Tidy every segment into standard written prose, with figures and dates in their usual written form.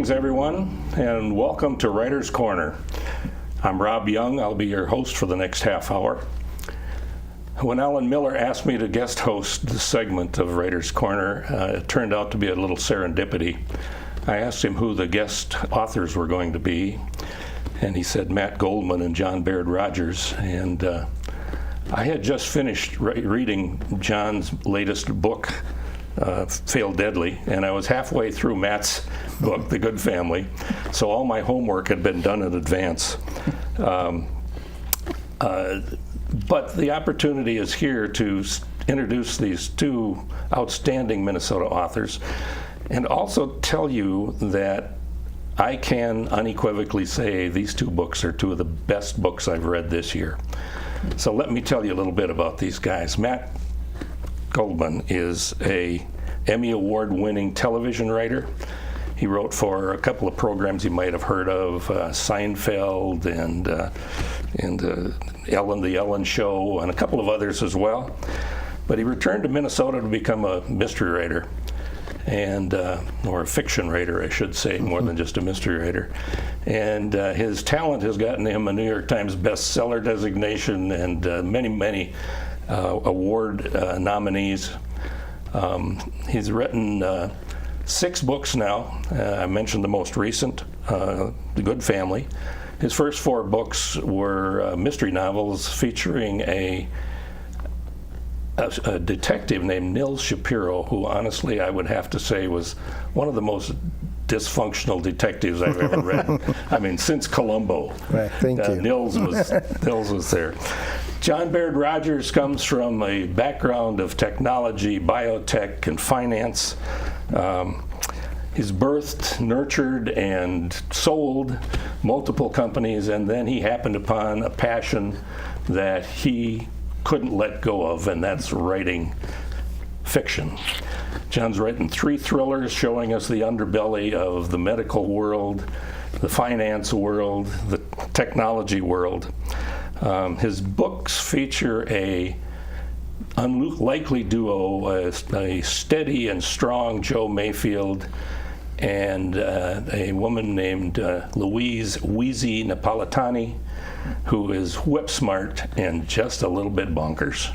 Greetings, everyone, and welcome to Writer's Corner. I'm Rob Jung. I'll be your host for the next half hour. When Alan Miller asked me to guest host this segment of Writer's Corner, it turned out to be a little serendipity. I asked him who the guest authors were going to be, and he said Matt Goldman and John Baird Rogers. And I had just finished reading John's latest book, Fail Deadly, and I was halfway through Matt's book, The Good Family, so all my homework had been done in advance. But the opportunity is here to introduce these two outstanding Minnesota authors and also tell you that I can unequivocally say these two books are two of the best books I've read this year. So let me tell you a little bit about these guys. Matt Goldman is a Emmy Award-winning television writer. He wrote for a couple of programs you might have heard of, Seinfeld and Ellen, The Ellen Show, and a couple of others as well. But he returned to Minnesota to become a mystery writer, and or a fiction writer, I should say, more than just a mystery writer. And his talent has gotten him a New York Times bestseller designation and many award nominees. He's written 6 books now. I mentioned the most recent, The Good Family. His first 4 books were mystery novels featuring a detective named Nils Shapiro, who honestly I would have to say was one of the most dysfunctional detectives I've ever read. I mean, since Columbo. Right, thank you. Nils was there. John Baird Rogers comes from a background of technology, biotech, and finance. He's birthed, nurtured, and sold multiple companies, and then he happened upon a passion that he couldn't let go of, and that's writing fiction. John's written 3 thrillers showing us the underbelly of the medical world, the finance world, the technology world. His books feature a unlikely duo, a steady and strong Joe Mayfield and a woman named Louise Wheezy Napolitani, who is whip smart and just a little bit bonkers.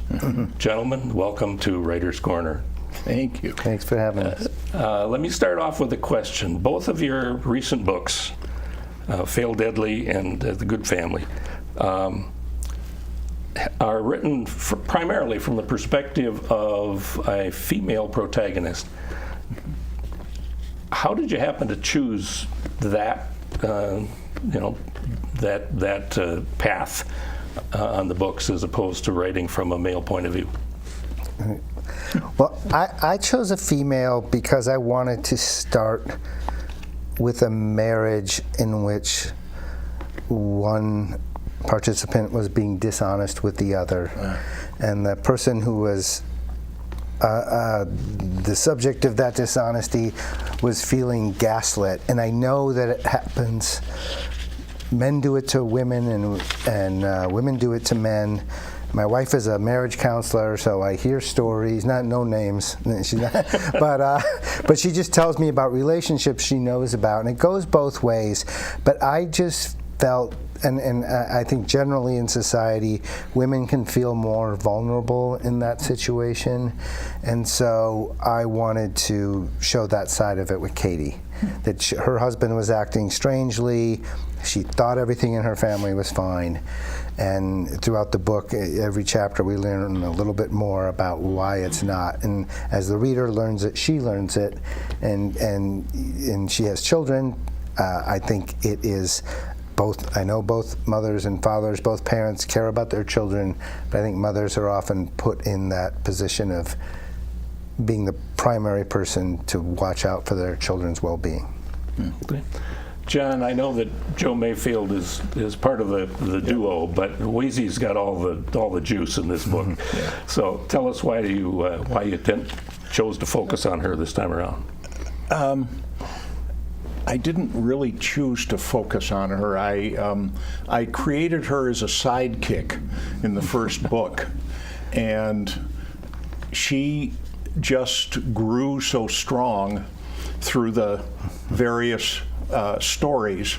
Gentlemen, welcome to Writer's Corner. Thank you. Thanks for having us. Let me start off with a question. Both of your recent books, Fail Deadly and The Good Family, are written primarily from the perspective of a female protagonist. How did you happen to choose that, that path on the books as opposed to writing from a male point of view? Well, I chose a female because I wanted to start with a marriage in which one participant was being dishonest with the other, and the person who was the subject of that dishonesty was feeling gaslit. And I know that it happens. Men do it to women, and women do it to men. My wife is a marriage counselor, so I hear stories, no names, but she just tells me about relationships she knows about, and it goes both ways. But I just felt, and I think generally in society, women can feel more vulnerable in that situation, and so I wanted to show that side of it with Katie, that her husband was acting strangely. She thought everything in her family was fine, and throughout the book, every chapter we learn a little bit more about why it's not. And as the reader learns it, she learns it, and she has children. I think it is both. I know both mothers and fathers, both parents care about their children, but I think mothers are often put in that position of being the primary person to watch out for their children's well-being. Okay. John, I know that Joe Mayfield is part of the duo, but Wheezy's got all the juice in this book. So tell us why you chose to focus on her this time around. I didn't really choose to focus on her. I created her as a sidekick in the first book, and she just grew so strong through the various stories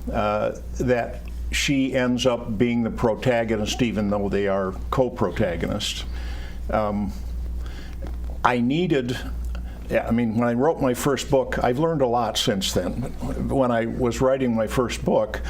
that she ends up being the protagonist, even though they are co-protagonists. When I wrote my first book, I've learned a lot since then. When I was writing my first book,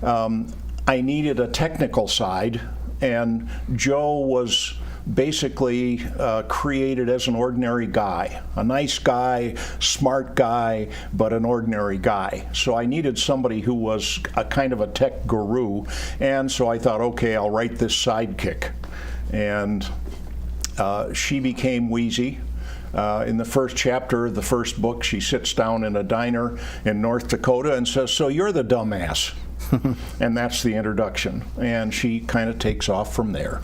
I needed a technical side, and Joe was basically created as an ordinary guy, a nice guy, smart guy, but an ordinary guy. So I needed somebody who was a kind of a tech guru, and so I thought, okay, I'll write this sidekick. And she became Wheezy. In the first chapter of the first book, she sits down in a diner in North Dakota and says, "So you're the dumbass." And that's the introduction. And she kind of takes off from there.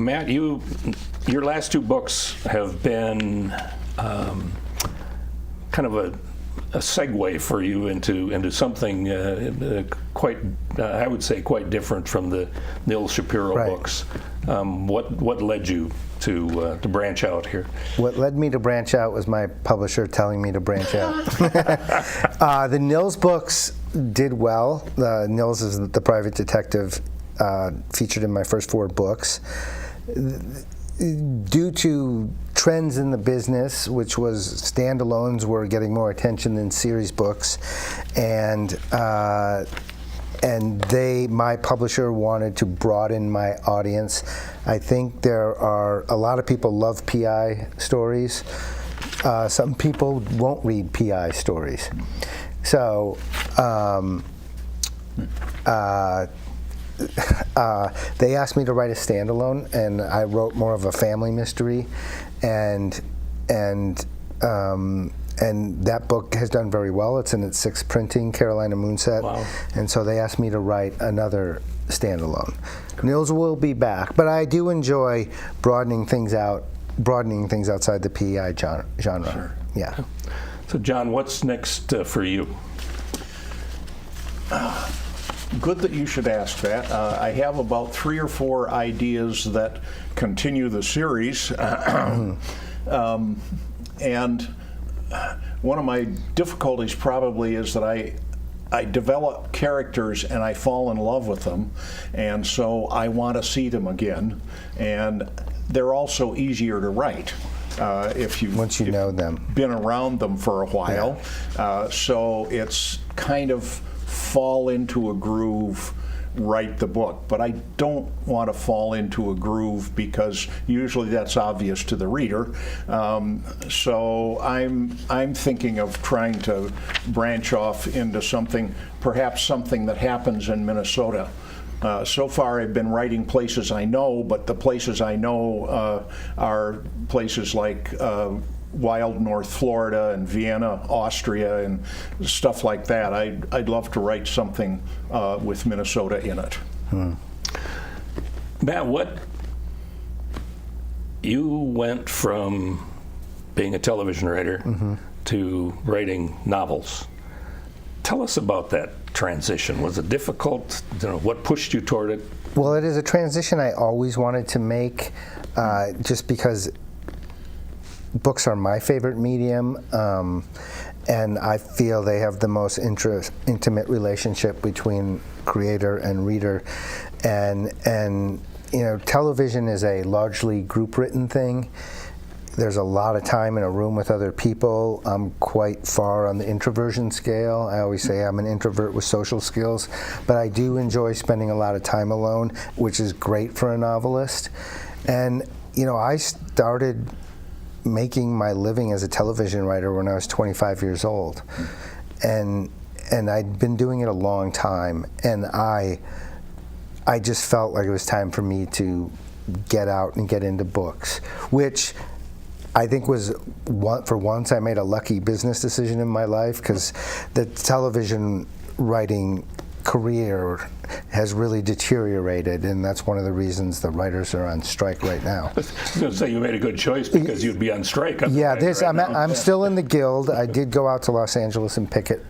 Matt, your last two books have been kind of a segue for you into something quite, I would say, quite different from the Nils Shapiro Right. books. What led you to branch out here? What led me to branch out was my publisher telling me to branch out. The Nils books did well. Nils is the private detective featured in my first 4 books. Due to trends in the business, which was standalones were getting more attention than series books, and my publisher wanted to broaden my audience. I think there are a lot of people love PI stories. Some people won't read PI stories. So they asked me to write a standalone, and I wrote more of a family mystery, and that book has done very well. It's in its 6th printing, Carolina Moonset. Wow. And so they asked me to write another standalone. Nils will be back, but I do enjoy broadening things outside the PI genre. Sure. Yeah. So, John, what's next for you? Good that you should ask that. I have about 3 or 4 ideas that continue the series. And one of my difficulties probably is that I develop characters and I fall in love with them, and so I want to see them again. And they're also easier to write if you've know them, been around them for a while. Yeah. So it's kind of fall into a groove, write the book. But I don't want to fall into a groove because usually that's obvious to the reader. So I'm thinking of trying to branch off into perhaps something that happens in Minnesota. So far I've been writing places I know, but the places I know are places like wild North Florida and Vienna, Austria, and stuff like that. I'd love to write something with Minnesota in it. Matt, you went from being a television writer to writing novels. Tell us about that transition. Was it difficult? What pushed you toward it? Well, it is a transition I always wanted to make, just because books are my favorite medium, and I feel they have the most intimate relationship between creator and reader, and television is a largely group-written thing. There's a lot of time in a room with other people. I'm quite far on the introversion scale. I always say I'm an introvert with social skills, but I do enjoy spending a lot of time alone, which is great for a novelist. And I started making my living as a television writer when I was 25 years old, and I'd been doing it a long time, and I just felt like it was time for me to get out and get into books, which I think was, for once, I made a lucky business decision in my life, because the television writing career has really deteriorated, and that's one of the reasons the writers are on strike right now. I was going to say you made a good choice because you'd be on strike. Yeah, I'm still in the Guild. I did go out to Los Angeles and picket.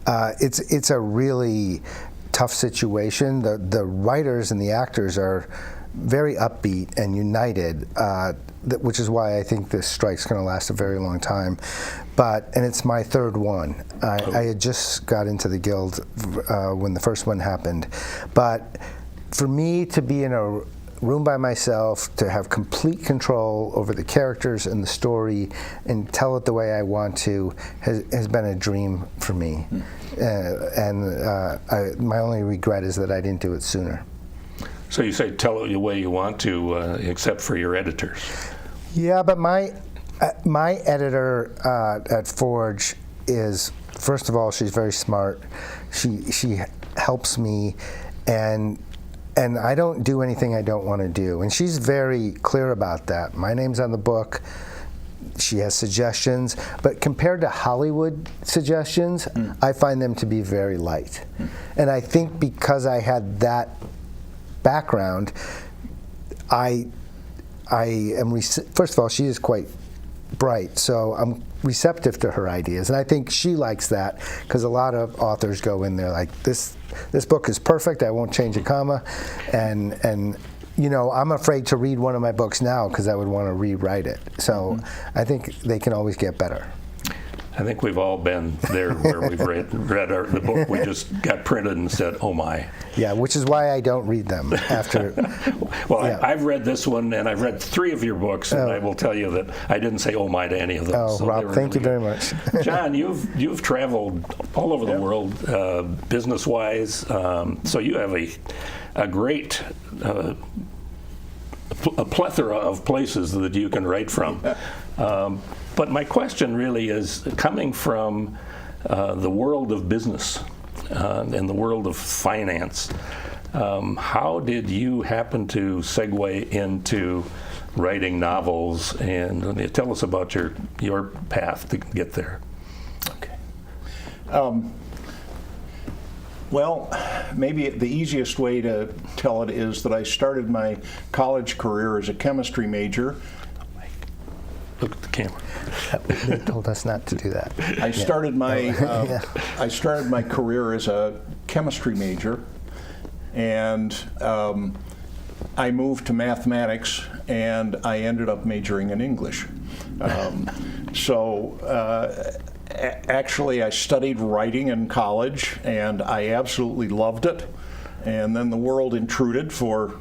It's a really tough situation. The writers and the actors are very upbeat and united. which is why I think this strike's going to last a very long time. And it's my third one. I had just got into the Guild when the first one happened. But for me to be in a room by myself, to have complete control over the characters and the story and tell it the way I want to has been a dream for me. My only regret is that I didn't do it sooner. So you say tell it the way you want to, except for your editors. Yeah, but my editor at Forge is, first of all, she's very smart. She helps me, and I don't do anything I don't want to do. And she's very clear about that. My name's on the book. She has suggestions, but compared to Hollywood suggestions, I find them to be very light. And I think because I had that background, I am, first of all, she is quite bright, so I'm receptive to her ideas, and I think she likes that, because a lot of authors go in there like, this book is perfect, I won't change a comma, and you know, I'm afraid to read one of my books now because I would want to rewrite it. So I think they can always get better. I think we've all been there where we've read the book we just got printed and said, oh my. Yeah, which is why I don't read them after. Well, yeah. I've read this one, and I've read 3 of your books, and I will tell you that I didn't say oh my to any of them. Oh, so Rob, thank you very much. John, you've traveled all over the world, business-wise, so you have a great a plethora of places that you can write from. But my question really is, coming from the world of business and the world of finance, how did you happen to segue into writing novels? And tell us about your path to get there. Okay. Well, maybe the easiest way to tell it is that I started my college career as a chemistry major. Look at the camera. They told us not to do that. I started my career as a chemistry major, and I moved to mathematics, and I ended up majoring in English. Actually, I studied writing in college, and I absolutely loved it. And then the world intruded for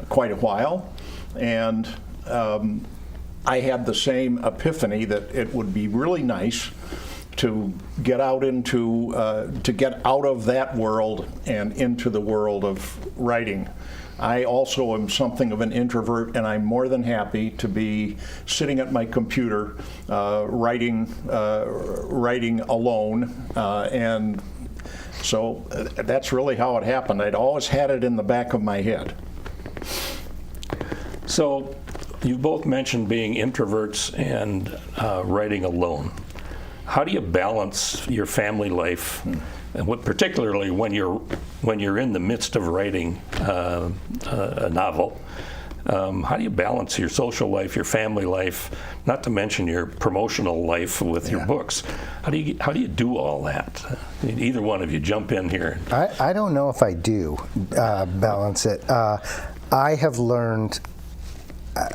quite a while, and I had the same epiphany that it would be really nice to get out of that world and into the world of writing. I also am something of an introvert, and I'm more than happy to be sitting at my computer writing alone, and so that's really how it happened. I'd always had it in the back of my head. So you both mentioned being introverts and writing alone. How do you balance your family life, and particularly when you're in the midst of writing a novel? How do you balance your social life, your family life, not to mention your promotional life with your books? How do you do all that? Either one of you, jump in here. I don't know if I do balance it. I have learned,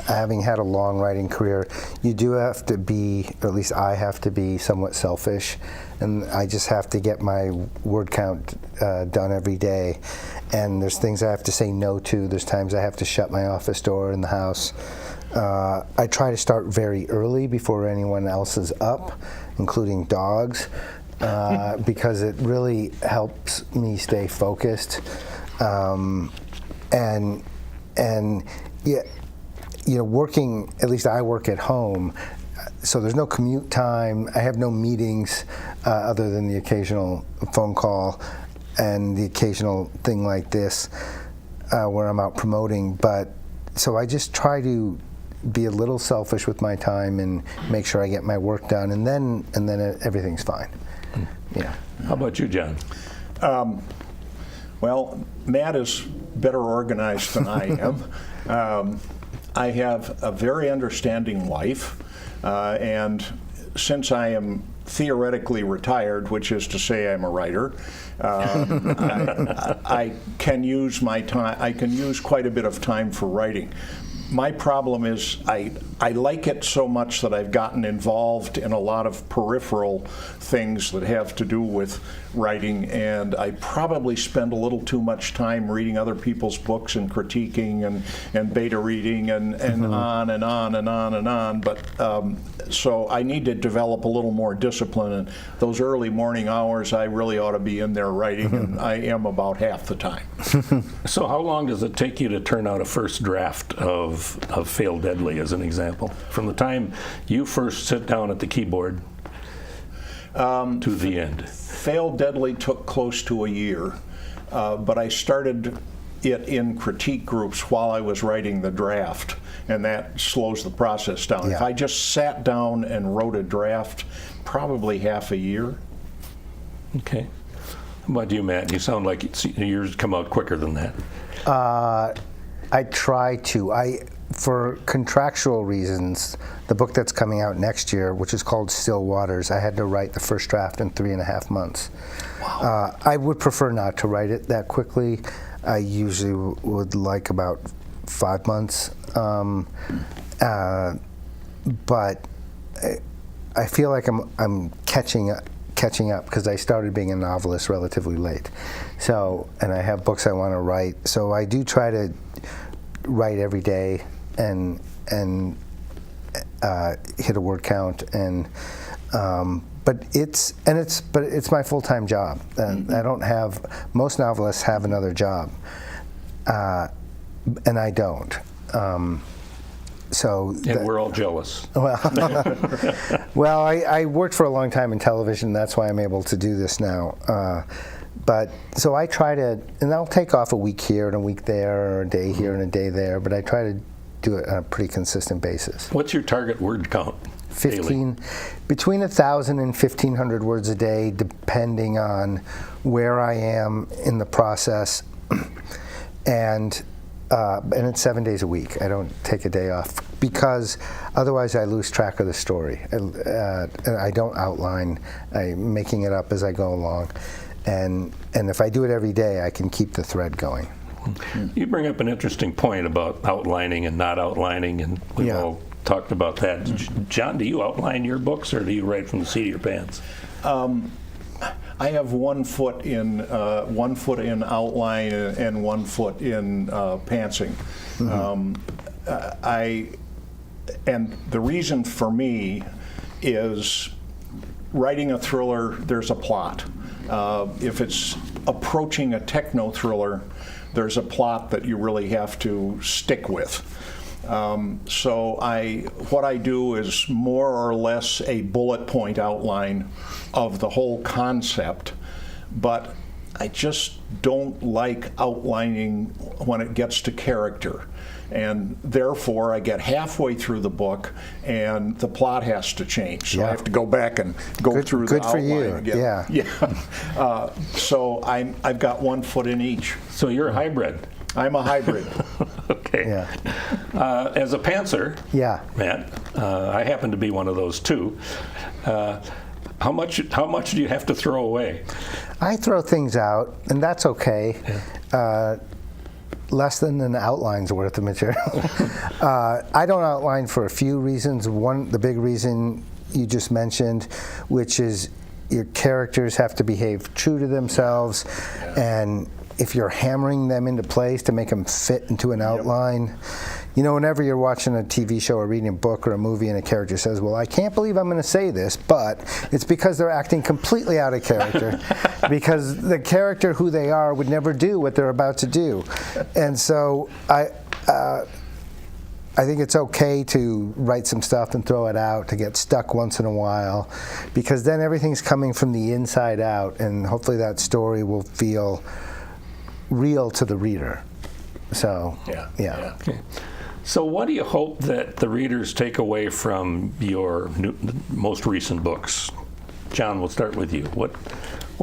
having had a long writing career, you do have to be, or at least I have to be, somewhat selfish, and I just have to get my word count done every day. And there's things I have to say no to. There's times I have to shut my office door in the house. I try to start very early before anyone else is up, including dogs, because it really helps me stay focused. And yeah. You know, working, at least I work at home, so there's no commute time. I have no meetings other than the occasional phone call and the occasional thing like this where I'm out promoting. But so I just try to be a little selfish with my time and make sure I get my work done, and then everything's fine. Yeah. How about you, John? Well, Matt is better organized than I am. I have a very understanding wife, and since I am theoretically retired, which is to say I'm a writer, I can use my time. I can use quite a bit of time for writing. my problem is I like it so much that I've gotten involved in a lot of peripheral things that have to do with writing, and I probably spend a little too much time reading other people's books and critiquing and beta reading and on and on and on and on. But so I need to develop a little more discipline, and those early morning hours I really ought to be in there writing, and I am about half the time. So how long does it take you to turn out a first draft of Fail Deadly, as an example? From the time you first sit down at the keyboard to the end. Fail Deadly took close to a year, but I started it in critique groups while I was writing the draft, and that slows the process down. Yeah. If I just sat down and wrote a draft, probably half a year. Okay. How about you, Matt? You sound like yours come out quicker than that. I try to. For contractual reasons, the book that's coming out next year, which is called Still Waters, I had to write the first draft in 3.5 months. Wow. I would prefer not to write it that quickly. I usually would like about 5 months. But I feel like I'm catching up because I started being a novelist relatively late. So, and I have books I want to write. So I do try to write every day and hit a word count, and but it's my full-time job, and I don't have, most novelists have another job, and I don't. So we're all jealous. Well, I worked for a long time in television. That's why I'm able to do this now. But so I try to, and I'll take off a week here and a week there, or a day here and a day there, but I try to do it on a pretty consistent basis. What's your target word count? 15, between 1,000 and 1,500 words a day, depending on where I am in the process. And it's 7 days a week. I don't take a day off because otherwise I lose track of the story. I don't outline. I'm making it up as I go along. And if I do it every day, I can keep the thread going. You bring up an interesting point about outlining and not outlining, and we've all talked about that. John, do you outline your books, or do you write from the seat of your pants? I have 1 foot in outline and 1 foot in pantsing. And the reason for me is writing a thriller, there's a plot. If it's approaching a techno thriller, there's a plot that you really have to stick with. So what I do is more or less a bullet point outline of the whole concept, but I just don't like outlining when it gets to character. And therefore, I get halfway through the book, and the plot has to change. So I have to go back and go through the outline again. Yeah. So I've got 1 foot in each. So you're a hybrid. I'm a hybrid. Okay. Yeah. As a pantser, Matt, I happen to be one of those too. How much do you have to throw away? I throw things out, and that's okay. Yeah. Less than an outline's worth of material. I don't outline for a few reasons. One, the big reason you just mentioned, which is your characters have to behave true to themselves, and if you're hammering them into place to make them fit into an outline, you know, whenever you're watching a TV show or reading a book or a movie and a character says, well, I can't believe I'm going to say this, but it's because they're acting completely out of character because the character who they are would never do what they're about to do. And so I think it's okay to write some stuff and throw it out, to get stuck once in a while, because then everything's coming from the inside out, and hopefully that story will feel real to the reader. So, yeah. Okay. So what do you hope that the readers take away from your most recent books? John, we'll start with you. What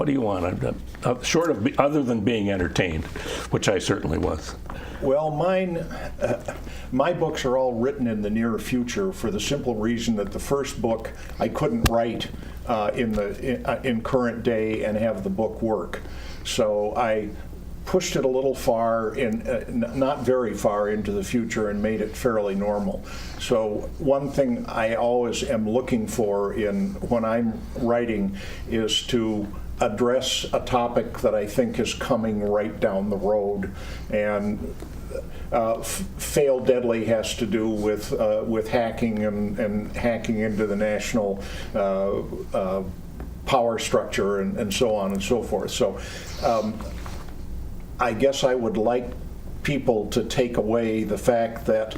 do you want, short of other than being entertained, which I certainly was? Well, my books are all written in the near future for the simple reason that the first book I couldn't write in current day and have the book work. So I pushed it a little far, not very far into the future, and made it fairly normal. So one thing I always am looking for when I'm writing is to address a topic that I think is coming right down the road. And Fail Deadly has to do with hacking and hacking into the national power structure and so on and so forth. So I guess I would like people to take away the fact that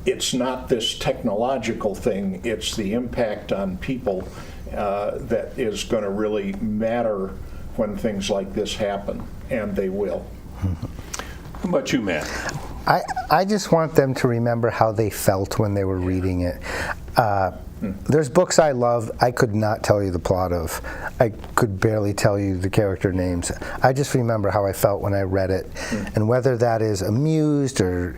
it's not this technological thing, it's the impact on people that is going to really matter when things like this happen, and they will. How about you, Matt? I just want them to remember how they felt when they were reading it. There's books I love I could not tell you the plot of. I could barely tell you the character names. I just remember how I felt when I read it, and whether that is amused or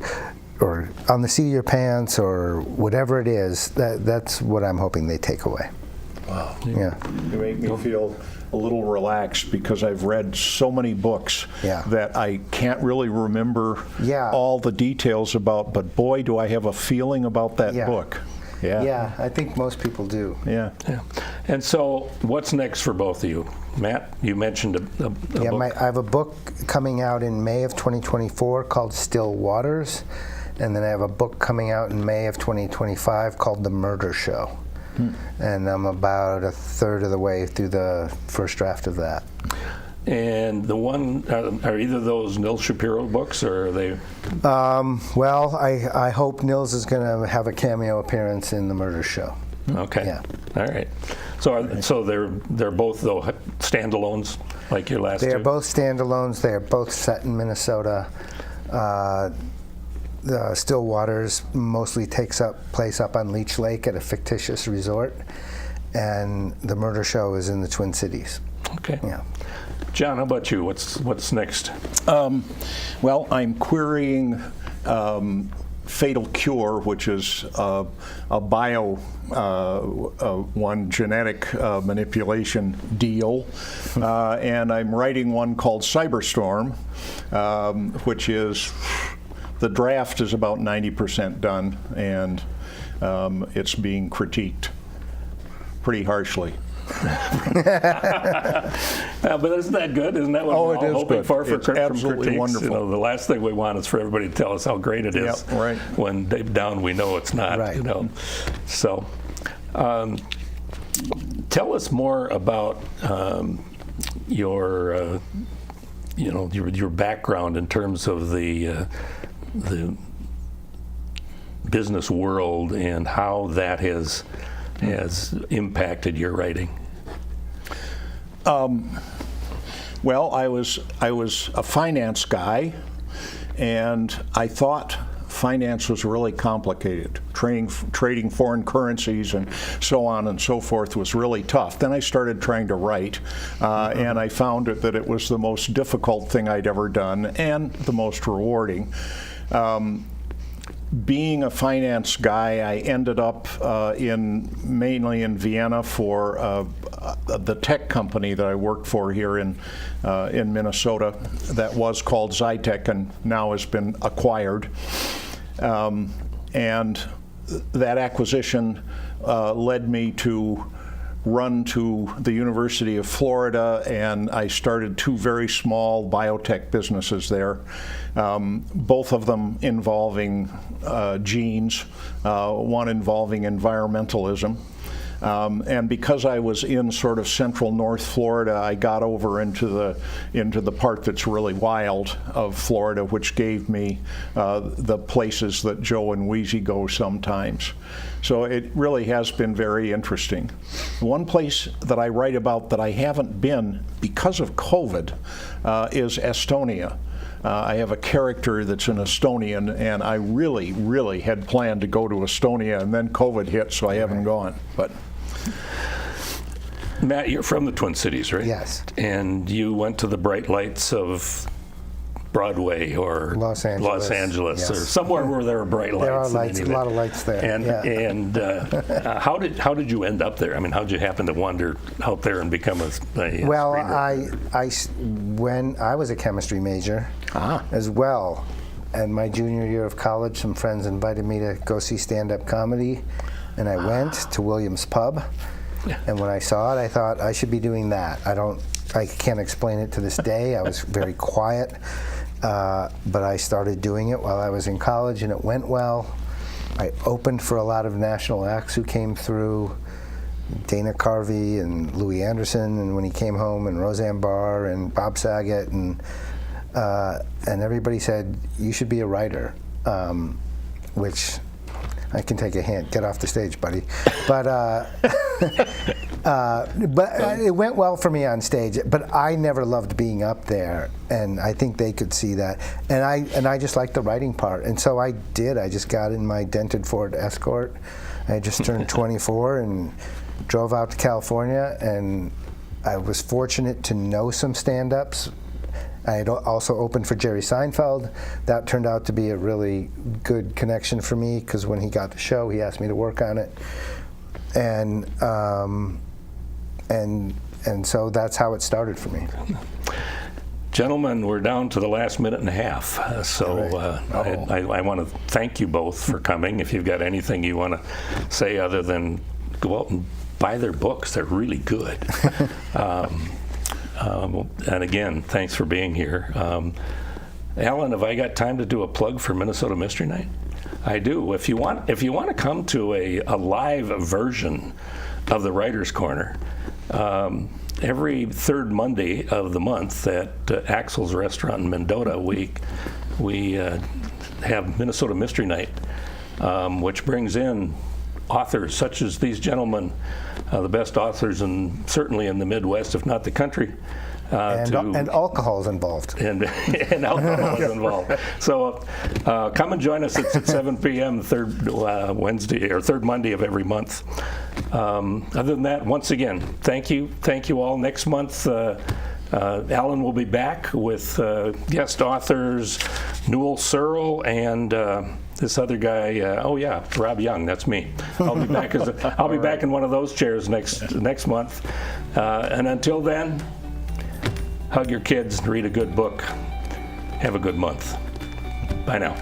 on the seat of your pants or whatever it is, that's what I'm hoping they take away. Wow. Yeah. You make me feel a little relaxed because I've read so many books that I can't really remember all the details about, but boy, do I have a feeling about that book. Yeah, I think most people do. Yeah. And so, what's next for both of you? Matt, you mentioned a book. I have a book coming out in May of 2024 called Still Waters, and then I have a book coming out in May of 2025 called The Murder Show. And I'm about a third of the way through the first draft of that. And the one, are either of those Nils Shapiro books, or are they? Well, I hope Nils is going to have a cameo appearance in The Murder Show. Okay. Yeah. All right. So they're both though standalones, like your last two? They are both standalones. They are both set in Minnesota. The Still Waters mostly takes place up on Leech Lake at a fictitious resort, and The Murder Show is in the Twin Cities. Okay. Yeah. John, how about you? What's next? Well, I'm querying Fatal Cure, which is a one genetic manipulation deal, and I'm writing one called Cyberstorm, which is, the draft is about 90% done, and it's being critiqued pretty harshly. But isn't that good? Isn't that what we're all hoping for it's absolutely critiques? wonderful. You know, the last thing we want is for everybody to tell us how great it is. Yep, right. When deep down we know it's not. Right. You know, so tell us more about your background in terms of the business world and how that has impacted your writing. Well, I was a finance guy, and I thought finance was really complicated. Trading foreign currencies and so on and so forth was really tough. Then I started trying to write, and I found that it was the most difficult thing I'd ever done and the most rewarding. Being a finance guy, I ended up mainly in Vienna for the tech company that I worked for here in Minnesota that was called Zytec and now has been acquired. And that acquisition led me to run to the University of Florida, and I started two very small biotech businesses there, both of them involving genes, one involving environmentalism. And because I was in sort of central North Florida, I got over into the part that's really wild of Florida, which gave me the places that Joe and Wheezy go sometimes. So it really has been very interesting. One place that I write about that I haven't been because of COVID is Estonia. I have a character that's an Estonian, and I really, really had planned to go to Estonia, and then COVID hit, so I haven't gone. But Matt, you're from the Twin Cities, right? Yes. And you went to the bright lights of Broadway or Los Angeles, or yes. somewhere where there are bright lights. There are in lights, any a lot event. of lights there. And yeah. how did you end up there? I mean, how did you happen to wander out there and become a Well, screenwriter? when I was a chemistry major as well, and my junior year of college, some friends invited me to go see stand-up comedy, and I went to Williams Pub. And when I saw it, I thought I should be doing that. I can't explain it to this day. I was very quiet, but I started doing it while I was in college, and it went well. I opened for a lot of national acts who came through, Dana Carvey and Louis Anderson, and when he came home, and Roseanne Barr and Bob Saget, and everybody said, you should be a writer, which I can take a hint. Get off the stage, buddy. But it went well for me on stage. But I never loved being up there, and I think they could see that. And I just liked the writing part, and so I did. I just got in my dented Ford Escort. I had just turned 24 and drove out to California, and I was fortunate to know some stand-ups. I had also opened for Jerry Seinfeld. That turned out to be a really good connection for me, because when he got the show, he asked me to work on it, and so that's how it started for me. Gentlemen, we're down to the last minute and a half, I want to thank you both for coming. If you've got anything you want to say other than go out and buy their books, they're really good. And again, thanks for being here. Alan, have I got time to do a plug for Minnesota Mystery Night? I do. If you want to come to a live version of the Writers' Corner, every third Monday of the month at Axel's Restaurant in Mendota, we have Minnesota Mystery Night, which brings in authors such as these gentlemen, the best authors, and certainly in the Midwest, if not the country. And alcohol is involved. And alcohol is involved. So come and join us at 7 p.m. third Wednesday or third Monday of every month. Other than that, once again, thank you all. Next month, Alan will be back with guest authors Newell Searle and this other guy. Rob Jung. That's me. I'll be back back in one of those chairs next month. And until then, hug your kids and read a good book. Have a good month. Bye now.